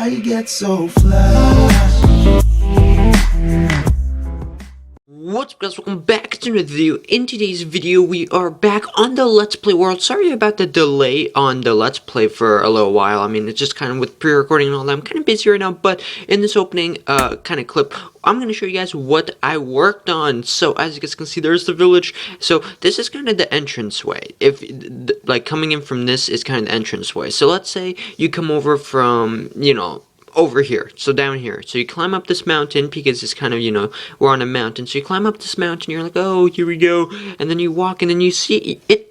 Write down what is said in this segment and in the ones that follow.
Why you get so flash? What's up guys, welcome back to another video. In today's video we are back on the Let's Play world. Sorry about the delay on the Let's Play for a little while. I mean, it's just kind of with pre-recording and all that. I'm kind of busy right now, but in this opening kind of clip, I'm going to show you guys what I worked on. So as you guys can see, there's the village. So this is kind of the entranceway. If like coming in from this is kind of the entranceway. So let's say you come over from, you know, over here, so down here, so you climb up this mountain because it's kind of, you know, we're on a mountain, so you climb up this mountain, you're like, oh, here we go, and then you walk, and then you see it,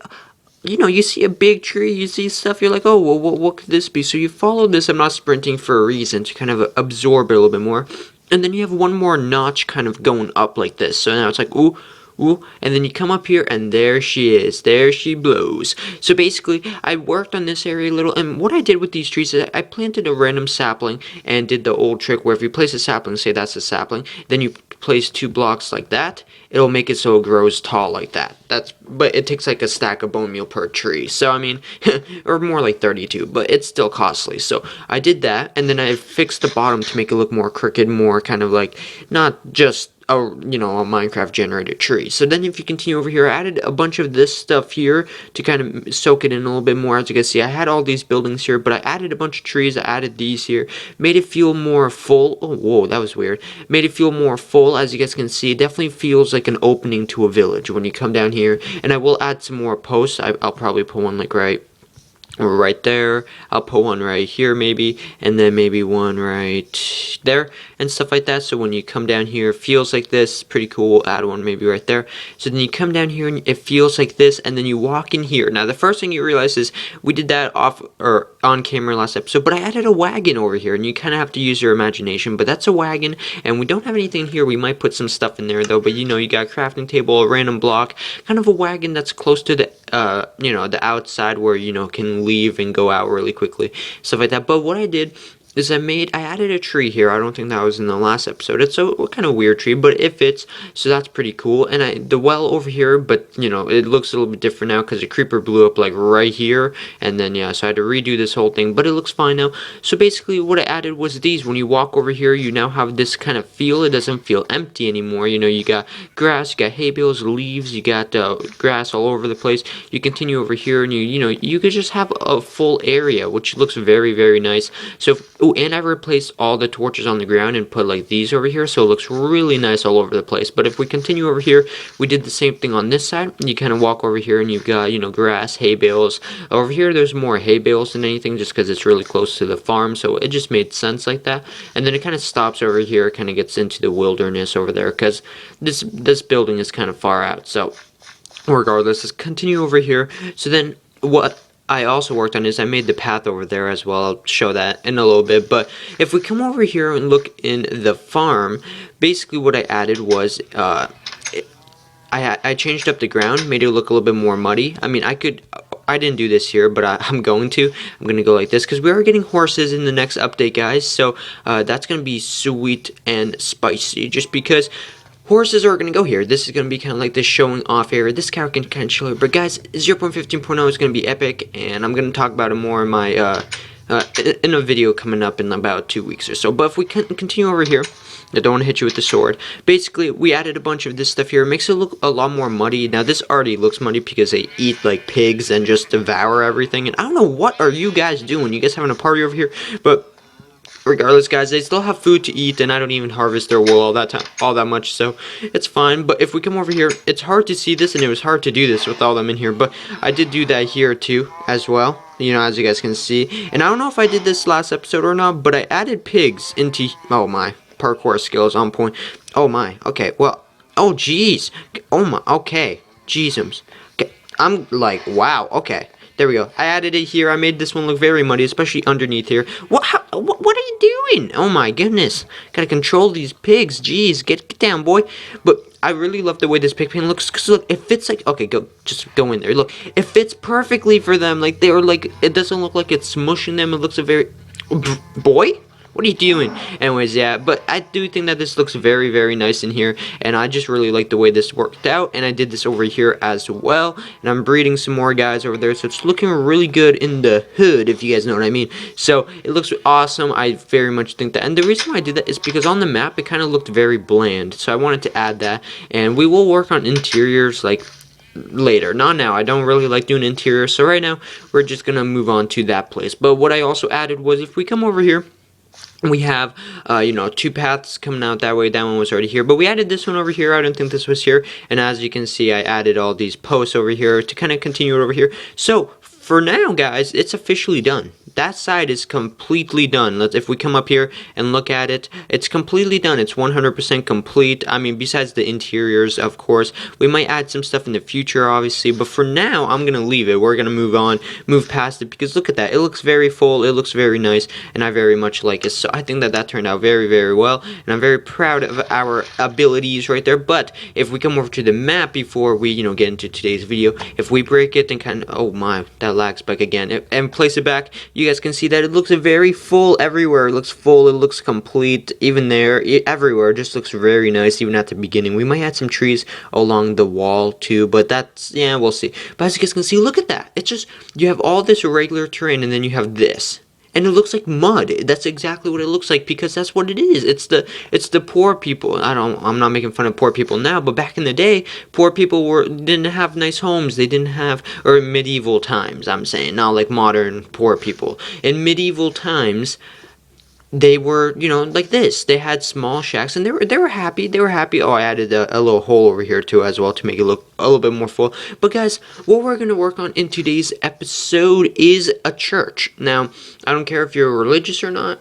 you know, you see a big tree, you see stuff, you're like, oh, well, what could this be? So you follow this. I'm not sprinting for a reason, to kind of absorb it a little bit more, and then you have one more notch kind of going up like this, so now it's like, ooh, ooh, and then you come up here and there she is, there she blows. So basically I worked on this area a little, and what I did with these trees is I planted a random sapling and did the old trick where if you place a sapling, say that's a sapling, then you place 2 blocks like that, it'll make it so it grows tall like that. But it takes like a stack of bone meal per tree, so I mean or more like 32, but it's still costly. So I did that, and then I fixed the bottom to make it look more crooked, more kind of like not just a, you know, a Minecraft generated tree. So then if you continue over here, I added a bunch of this stuff here to kind of soak it in a little bit more. As you can see, I had all these buildings here, but I added a bunch of trees. I added these here, made it feel more full. Oh, whoa, that was weird. Made it feel more full. As you guys can see, it definitely feels like an opening to a village when you come down here. And I will add some more posts. I'll probably put one like right there. I'll put one right here maybe, and then maybe one right there and stuff like that. So when you come down here, it feels like this. Pretty cool. Add one maybe right there. So then you come down here and it feels like this, and then you walk in here. Now the first thing you realize is we did that off or on camera last episode, but I added a wagon over here, and you kind of have to use your imagination. But that's a wagon, and we don't have anything here. We might put some stuff in there though, but you know, you got a crafting table, a random block, kind of a wagon that's close to the you know, the outside where, you know, can leave and go out really quickly, stuff like that. But what I did is I added a tree here. I don't think that was in the last episode. It's a kind of weird tree, but it fits, so that's pretty cool. And the well over here, but you know, it looks a little bit different now because the creeper blew up like right here, and then yeah, so I had to redo this whole thing, but it looks fine now. So basically what I added was these. When you walk over here, you now have this kind of feel. It doesn't feel empty anymore. You know, you got grass, you got hay bales, leaves, you got grass all over the place. You continue over here, and you know, you could just have a full area, which looks very, very nice. So and I replaced all the torches on the ground and put like these over here, so it looks really nice all over the place. But if we continue over here, we did the same thing on this side. You kind of walk over here and you've got, you know, grass, hay bales. Over here there's more hay bales than anything, just because it's really close to the farm, so it just made sense like that. And then it kind of stops over here, kind of gets into the wilderness over there, because this building is kind of far out. So regardless, let's continue over here. So then what I also worked on is I made the path over there as well. I'll show that in a little bit. But if we come over here and look in the farm, basically what I added was I changed up the ground, made it look a little bit more muddy. I mean, I didn't do this here, but I'm going to go like this, because we are getting horses in the next update, guys. So that's going to be sweet and spicy, just because horses are going to go here. This is going to be kind of like this showing off area. This cow can kind of chill here. But guys, 0.15.0 is going to be epic, and I'm going to talk about it more in my in a video coming up in about 2 weeks or so. But if we continue over here, I don't want to hit you with the sword. Basically, we added a bunch of this stuff here. It makes it look a lot more muddy. Now, this already looks muddy because they eat like pigs and just devour everything. And I don't know, what are you guys doing? You guys having a party over here? But regardless, guys, they still have food to eat, and I don't even harvest their wool all that much, so it's fine. But if we come over here, it's hard to see this, and it was hard to do this with all them in here, but I did do that here too as well, you know, as you guys can see. And I don't know if I did this last episode or not, but I added pigs into, oh my, parkour skills on point. Oh my, okay, well, oh jeez, oh my, okay, jeezums, okay, I'm like, wow, okay. There we go. I added it here. I made this one look very muddy, especially underneath here. What are you doing? Oh my goodness. Gotta control these pigs. Jeez, get down, boy. But I really love the way this pig pen looks, because look, it fits like, okay, just go in there. Look, it fits perfectly for them. Like, they were like, it doesn't look like it's smushing them. It looks a very, boy? What are you doing? Anyways, yeah, but I do think that this looks very, very nice in here, and I just really like the way this worked out, and I did this over here as well, and I'm breeding some more guys over there, so it's looking really good in the hood, if you guys know what I mean. So it looks awesome. I very much think that, and the reason why I did that is because on the map it kind of looked very bland, so I wanted to add that, and we will work on interiors like later, not now. I don't really like doing interior, so right now we're just gonna move on to that place. But what I also added was, if we come over here, we have, you know, 2 paths coming out that way. That one was already here, but we added this one over here. I don't think this was here, and as you can see, I added all these posts over here to kind of continue it over here. So for now, guys, it's officially done. That side is completely done. If we come up here and look at it, it's completely done. It's 100% complete. I mean, besides the interiors, of course. We might add some stuff in the future, obviously, but for now, I'm going to leave it. We're going to move on, move past it, because look at that. It looks very full. It looks very nice, and I very much like it. So I think that that turned out very, very well, and I'm very proud of our abilities right there. But if we come over to the map before we, you know, get into today's video, if we break it and kind of, oh my, that lags back again, and place it back, you guys can see that it looks very full everywhere. It looks full, it looks complete, even there, everywhere. It just looks very nice, even at the beginning. We might add some trees along the wall too, but that's, yeah, we'll see. But as you guys can see, look at that. It's just, you have all this regular terrain, and then you have this. And it looks like mud. That's exactly what it looks like, because that's what it is. It's the poor people. I'm not making fun of poor people now, but back in the day, poor people didn't have nice homes. They didn't have, or medieval times, I'm saying, not like modern poor people. In medieval times, they were, you know, like this. They had small shacks, and they were happy. They were happy. Oh, I added a little hole over here too as well to make it look a little bit more full. But guys, what we're gonna work on in today's episode is a church. Now, I don't care if you're religious or not,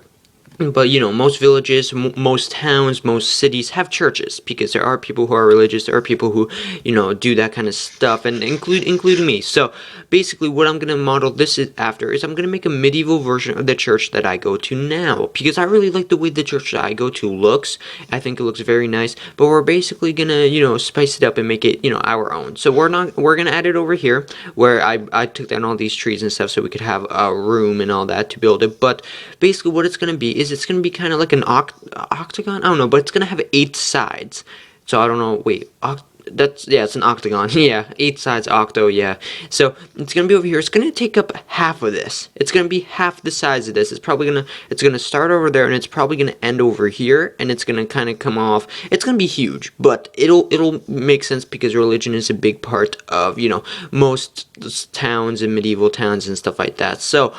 but you know, most villages, most towns, most cities have churches, because there are people who are religious. There are people who, you know, do that kind of stuff, and including me. So basically, what I'm gonna model this after is I'm gonna make a medieval version of the church that I go to now, because I really like the way the church that I go to looks. I think it looks very nice. But we're basically gonna, you know, spice it up and make it, you know, our own. So we're gonna add it over here, where I took down all these trees and stuff so we could have a room and all that to build it. But basically, what it's gonna be is, it's going to be kind of like an octagon. I don't know, but it's going to have 8 sides. So I don't know. Wait, it's an octagon. Yeah, 8 sides, octo. Yeah. So it's going to be over here. It's going to take up half of this. It's going to be half the size of this. It's going to start over there, and it's probably going to end over here, and it's going to kind of come off. It's going to be huge, but it'll make sense, because religion is a big part of, you know, most towns and medieval towns and stuff like that. So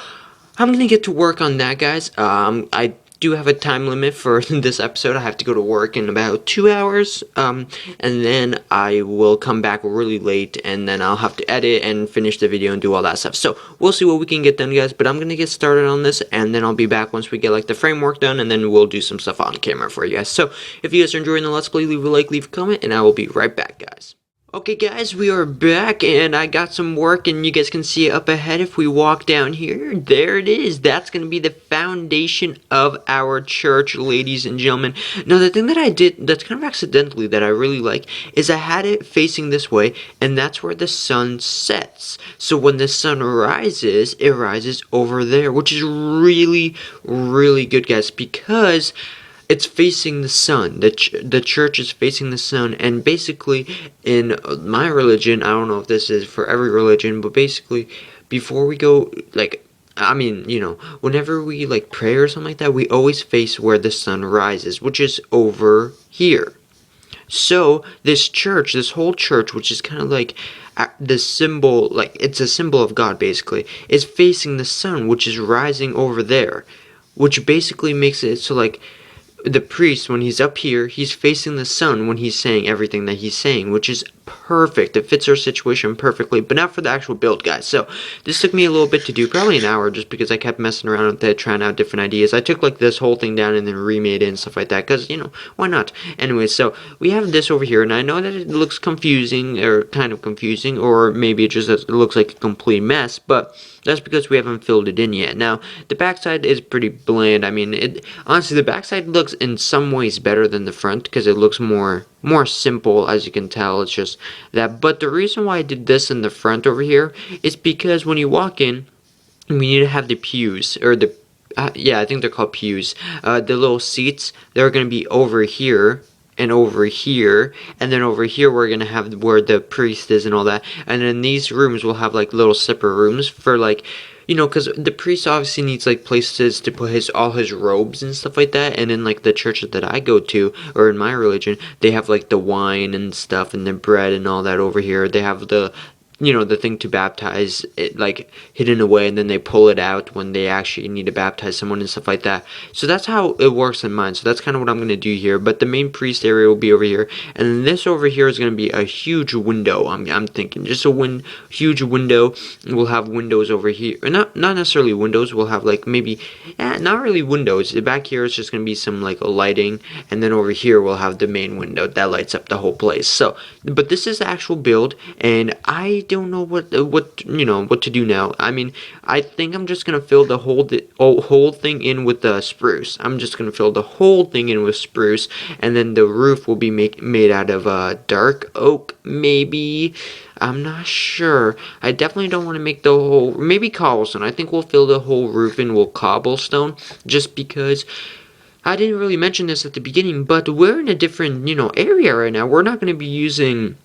I'm gonna get to work on that, guys. I do have a time limit for this episode. I have to go to work in about 2 hours, and then I will come back really late, and then I'll have to edit and finish the video and do all that stuff. So we'll see what we can get done, guys, but I'm gonna get started on this, and then I'll be back once we get like the framework done, and then we'll do some stuff on camera for you guys. So if you guys are enjoying the Let's Play, leave a like, leave a comment, and I will be right back, guys. Okay guys, we are back, and I got some work, and you guys can see it up ahead. If we walk down here, there it is. That's going to be the foundation of our church, ladies and gentlemen. Now, the thing that I did, that's kind of accidentally, that I really like, is I had it facing this way, and that's where the sun sets. So when the sun rises, it rises over there, which is really, really good, guys, because it's facing the sun. The church is facing the sun, and basically, in my religion, I don't know if this is for every religion, but basically, before we go, like, I mean, you know, whenever we, like, pray or something like that, we always face where the sun rises, which is over here. So, this church, this whole church, which is kind of like the symbol, like, it's a symbol of God, basically, is facing the sun, which is rising over there, which basically makes it so, like, the priest, when he's up here, he's facing the sun when he's saying everything that he's saying, which is perfect. It fits our situation perfectly. But now for the actual build, guys. So this took me a little bit to do, probably an hour, just because I kept messing around with it, trying out different ideas. I took like this whole thing down and then remade it and stuff like that, because, you know, why not? Anyway, so we have this over here, and I know that it looks confusing, or kind of confusing, or maybe it looks like a complete mess, but that's because we haven't filled it in yet. Now, the backside is pretty bland. I mean, honestly, the backside looks in some ways better than the front, because it looks more simple, as you can tell. It's just that. But the reason why I did this in the front over here is because when you walk in, we need to have the pews, or the yeah, I think they're called pews. The little seats, they're going to be over here and over here, and then over here we're going to have where the priest is and all that. And then these rooms will have like little separate rooms for like, you know, because the priest obviously needs like places to put all his robes and stuff like that. And in like the church that I go to, or in my religion, they have like the wine and stuff and the bread and all that over here. They have the, you know, the thing to baptize it like hidden away, and then they pull it out when they actually need to baptize someone and stuff like that. So that's how it works in mine. So that's kind of what I'm going to do here. But the main priest area will be over here, and then this over here is going to be a huge window. I'm thinking just a huge window. We'll have windows over here, or not necessarily windows. We'll have like maybe not really windows. Back here it's just going to be some like lighting, and then over here we'll have the main window that lights up the whole place. So but this is the actual build, and I don't know what you know what to do now. I mean, I think I'm just gonna fill the whole thing in with the spruce. I'm just gonna fill the whole thing in with spruce, and then the roof will be made out of dark oak, maybe. I'm not sure. I definitely don't want to make the whole, maybe cobblestone. I think we'll fill the whole roof in with cobblestone, just because I didn't really mention this at the beginning, but we're in a different, you know, area right now. We're not going to be using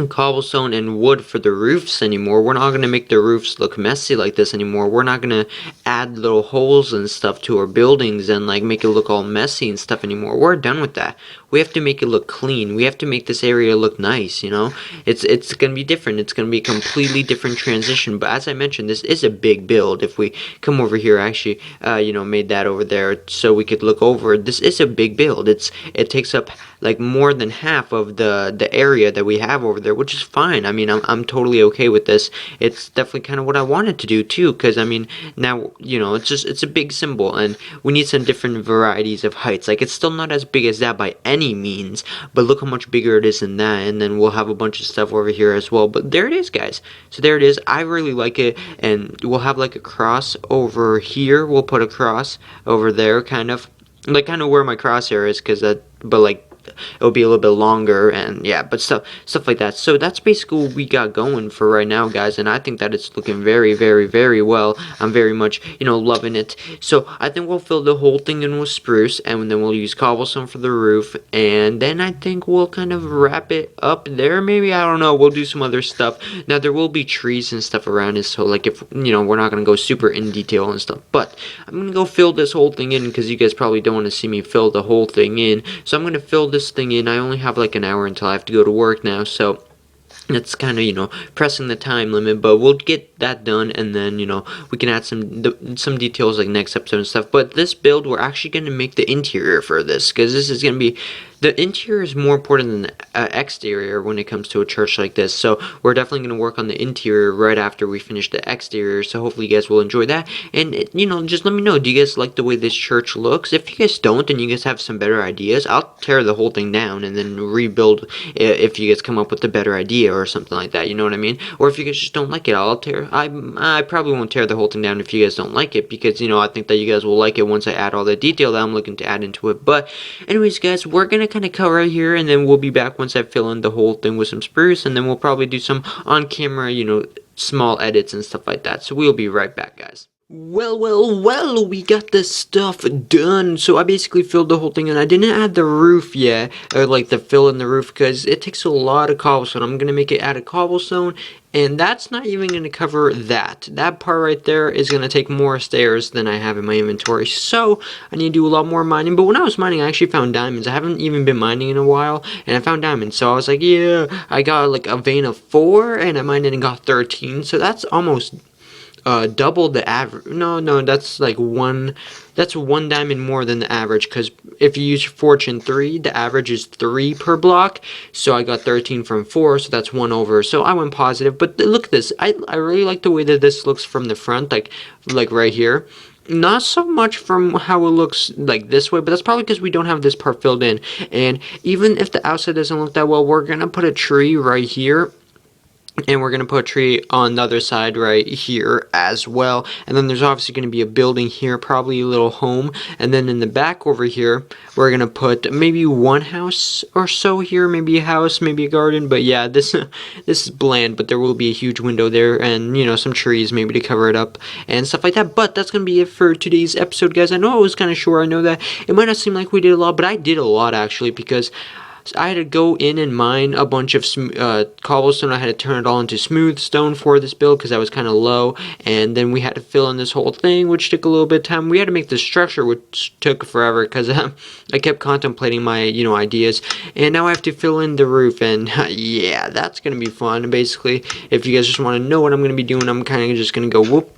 cobblestone and wood for the roofs anymore. We're not going to make the roofs look messy like this anymore. We're not going to add little holes and stuff to our buildings and like make it look all messy and stuff anymore. We're done with that. We have to make it look clean. We have to make this area look nice, you know. It's going to be different. It's going to be a completely different transition. But as I mentioned, this is a big build. If we come over here, actually, you know, made that over there so we could look over. This is a big build. It takes up like more than half of the area that we have over there, which is fine. I mean, I'm totally okay with this. It's definitely kind of what I wanted to do too, because I mean, now, you know, it's a big symbol, and we need some different varieties of heights. Like, it's still not as big as that by any means, but look how much bigger it is than that. And then we'll have a bunch of stuff over here as well. But there it is, guys. So there it is. I really like it, and we'll have like a cross over here. We'll put a cross over there, kind of where my crosshair is, because that, but like, it'll be a little bit longer, and yeah, but stuff like that. So that's basically what we got going for right now, guys, and I think that it's looking very, very, very well. I'm very much, you know, loving it. So I think we'll fill the whole thing in with spruce, and then we'll use cobblestone for the roof, and then I think we'll kind of wrap it up there, maybe. I don't know. We'll do some other stuff. Now, there will be trees and stuff around it, so like, if, you know, we're not going to go super in detail and stuff, but I'm going to go fill this whole thing in, because you guys probably don't want to see me fill the whole thing in. So I'm going to fill this thing in. I only have like an hour until I have to go to work now, so it's kind of, you know, pressing the time limit, but we'll get that done, and then, you know, we can add some details like next episode and stuff. But this build, we're actually going to make the interior for this, because this is going to be, the interior is more important than the exterior when it comes to a church like this. So we're definitely going to work on the interior right after we finish the exterior. So hopefully you guys will enjoy that. And, you know, just let me know, do you guys like the way this church looks? If you guys don't, and you guys have some better ideas, I'll tear the whole thing down and then rebuild if you guys come up with a better idea or something like that. You know what I mean? Or if you guys just don't like it, I probably won't tear the whole thing down if you guys don't like it, because, you know, I think that you guys will like it once I add all the detail that I'm looking to add into it. But anyways, guys, we're going to kind of cut right here, and then we'll be back once I fill in the whole thing with some spruce, and then we'll probably do some on-camera, you know, small edits and stuff like that. So we'll be right back, guys. Well, we got this stuff done. So I basically filled the whole thing, and I didn't add the roof yet, or like the fill in the roof, because it takes a lot of cobblestone. I'm going to make it out of cobblestone, and that's not even going to cover that. That part right there is going to take more stairs than I have in my inventory. So I need to do a lot more mining. But when I was mining, I actually found diamonds. I haven't even been mining in a while, and I found diamonds. So I was like, yeah, I got like a vein of 4, and I mined it and got 13. So that's almost double the average. No, that's like that's 1 diamond more than the average, because if you use fortune 3, the average is 3 per block. So I got 13 from 4, so that's 1 over. So I went positive. But look at this. I really like the way that this looks from the front, like right here. Not so much from how it looks like this way, but that's probably because we don't have this part filled in. And even if the outside doesn't look that well, we're gonna put a tree right here. And we're going to put a tree on the other side right here as well. And then there's obviously going to be a building here, probably a little home. And then in the back over here, we're going to put maybe one house or so here. Maybe a house, maybe a garden. But yeah, this is bland, but there will be a huge window there. And, you know, some trees maybe to cover it up and stuff like that. But that's going to be it for today's episode, guys. I know it was kind of short. I know that it might not seem like we did a lot, but I did a lot, actually, because I had to go in and mine a bunch of cobblestone. I had to turn it all into smooth stone for this build because I was kind of low. And then we had to fill in this whole thing, which took a little bit of time. We had to make the structure, which took forever because I kept contemplating my, ideas. And now I have to fill in the roof. And yeah, that's going to be fun. And basically, if you guys just want to know what I'm going to be doing, I'm kind of just going to go whoop.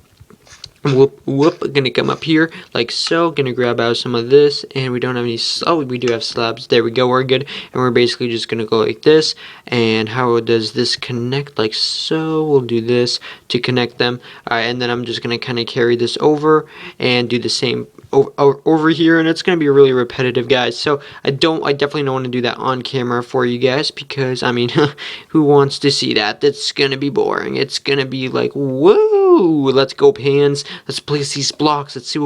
Gonna come up here like so, gonna grab out some of this, and we don't have any, oh, we do have slabs, there we go, we're good. And we're basically just gonna go like this. And how does this connect? Like so, we'll do this to connect them. Alright, and then I'm just gonna kind of carry this over and do the same over here, and it's gonna be really repetitive, guys. So I definitely don't want to do that on camera for you guys, because I mean who wants to see that? That's gonna be boring. It's gonna be like, whoa, let's go pans, let's place these blocks, let's see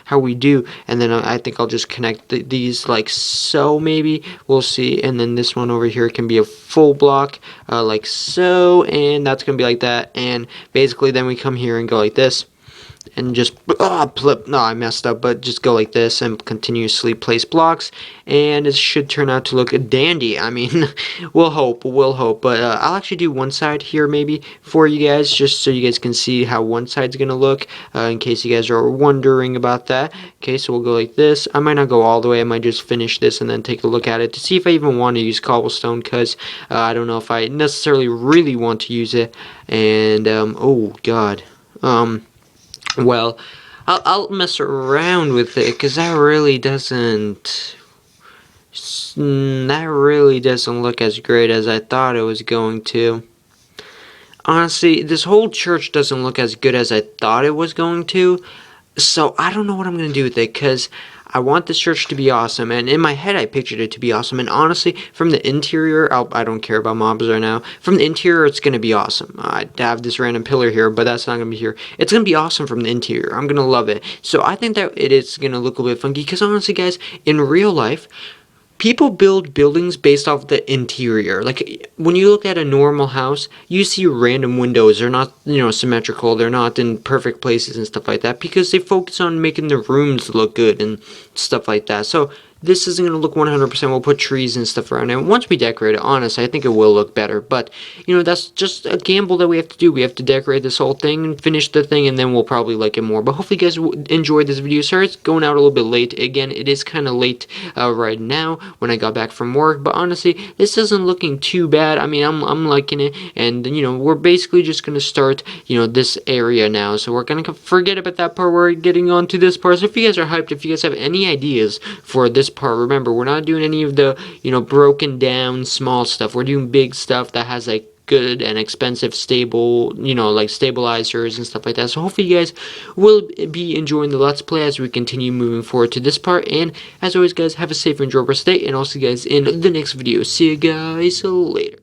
how we do. And then I think I'll just connect these like so, maybe we'll see. And then this one over here can be a full block like so, and that's gonna be like that. And basically then we come here and go like this and just no, I messed up, but just go like this and continuously place blocks, and it should turn out to look dandy. I mean, we'll hope, but I'll actually do one side here maybe for you guys, just so you guys can see how one side's gonna look, in case you guys are wondering about that. Okay, so we'll go like this. I might not go all the way, I might just finish this and then take a look at it to see if I even want to use cobblestone, because I don't know if I necessarily really want to use it. And oh god, well, I'll mess around with it, because that really doesn't look as great as I thought it was going to. Honestly, this whole church doesn't look as good as I thought it was going to. So I don't know what I'm going to do with it, because I want this church to be awesome, and in my head I pictured it to be awesome. And honestly, from the interior, I don't care about mobs right now. From the interior, it's going to be awesome. I have this random pillar here, but that's not going to be here. It's going to be awesome from the interior. I'm going to love it. So I think that it is going to look a little bit funky, because honestly, guys, in real life, people build buildings based off the interior. Like, when you look at a normal house, you see random windows. They're not, symmetrical. They're not in perfect places and stuff like that, because they focus on making the rooms look good and stuff like that. So this isn't going to look 100%. We'll put trees and stuff around it. And once we decorate it, honestly, I think it will look better. But, that's just a gamble that we have to do. We have to decorate this whole thing and finish the thing, and then we'll probably like it more. But hopefully you guys enjoyed this video. Sorry it's going out a little bit late. Again, it is kind of late right now when I got back from work. But honestly, this isn't looking too bad. I mean, I'm liking it. And, we're basically just going to start, this area now. So we're going to forget about that part. We're getting on to this part. So if you guys are hyped, if you guys have any ideas for this part, remember, we're not doing any of the broken down small stuff. We're doing big stuff that has like good and expensive stable, like stabilizers and stuff like that. So hopefully you guys will be enjoying the Let's Play as we continue moving forward to this part. And as always, guys, have a safe and enjoyable day, and I'll see you guys in the next video. See you guys later.